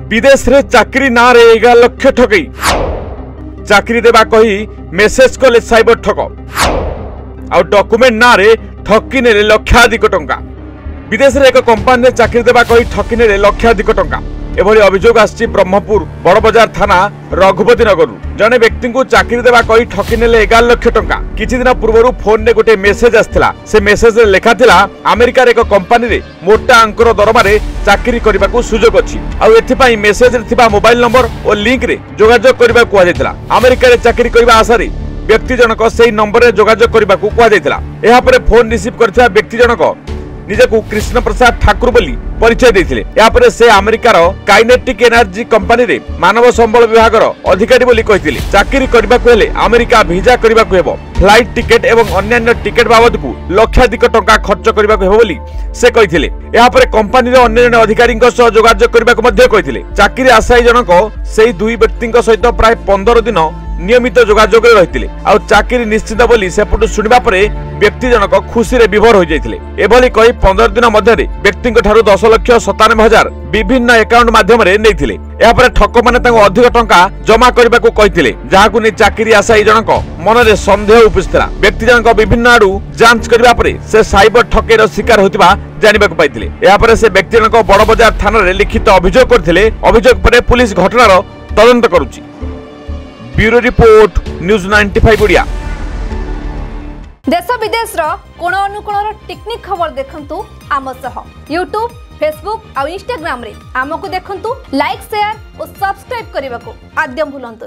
विदेश रे चाकरी ना रे 11 लाख ठकई चाकरी देबा कही मेसेज कले साइबर ठक आ डॉक्यूमेंट ना रे ठकी ने लक्षाधिक टंका। विदेश रे एक कंपनी चाकरी देबा कही ठकी ने लक्षाधिक टंका। एभली अभियोग आछि ब्रह्मपुर बड़बजार थाना रघुपति नगर जने व्यक्ति को चाकरी देबा कही ठकी नेले 11 लाख टंका। किछि दिन पूर्व फोन ने गोटे मेसेज आस्थिला। से मेसेज रे लेखा थिला अमेरिका रे एक कंपनी रे मोटा अंकर दरमा रे चाकरी करबा को सुजोग अछि आ एथि पई मेसेज रे थिबा मोबाइल नंबर और लिंक रे जोगाजोग करबा को आजितला। अमेरिका रे चाकरी करबा आशा रे व्यक्ति जनक सेही नंबर रे जोगाजोग करबा को आजितला। एहा परे फोन रिसीव करथिबा व्यक्ति जनक निजकू कृष्ण प्रसाद ठाकुर बोली परिचय देथिले। या परे से अमेरिकार काइनेटिक एनर्जी कंपनी रे मानव संबल विभाग अधिकारी बोली कहिथिले। चाकरी करबा को हेले अमेरिका वीजा करबा को हेबो। फ्लाइट टिकेट एवं अन्य टिकेट बाबद को लक्षाधिक टंका खर्च करबा को हेबो बोली से कहिथिले। या परे कंपनी रे अन्य जने अधिकारी सह जोगाजोग करबा को मध्ये कहिथिले। चाकरी आशायी जनक सेही दुई व्यक्ति सहित प्राय 15 दिन नियमित जोगाजोग रहिथिले आ चाकरी निश्चित बोली सेपटु सुनिबा परे व्यक्ति जनक खुशी रे विभोर हो जाइथिले। एभली कही 15 दिन मध्य व्यक्ति 10,97,000 विभिन्न अकाउंट माध्यम रे नैथिले। या परे ठक माने तांको अधिक टंका जमा करबा को कहिथिले जाहाकु नै चाकरी आशायी जनक मन रे संदेह उपस्थिला। व्यक्ति जनक विभिन्न आडू जांच करबा परे से साइबर ठकेर शिकार होतिबा जानिबा को पाइथिले। या परे से व्यक्ति जनक बड़बजार थाना रे लिखित अभियोग करथिले। अभियोग परे पुलिस घटनार तदंत करूची। Bureau report news 95 Odia. देश विदेश कोण अनुकोण टेक्निक खबर देखंतु आम सह यूट्यूब फेसबुक और इंस्टाग्राम रे आमको देखंतु लाइक शेयर और सब्सक्राइब करने को आद्यम भूलंतु।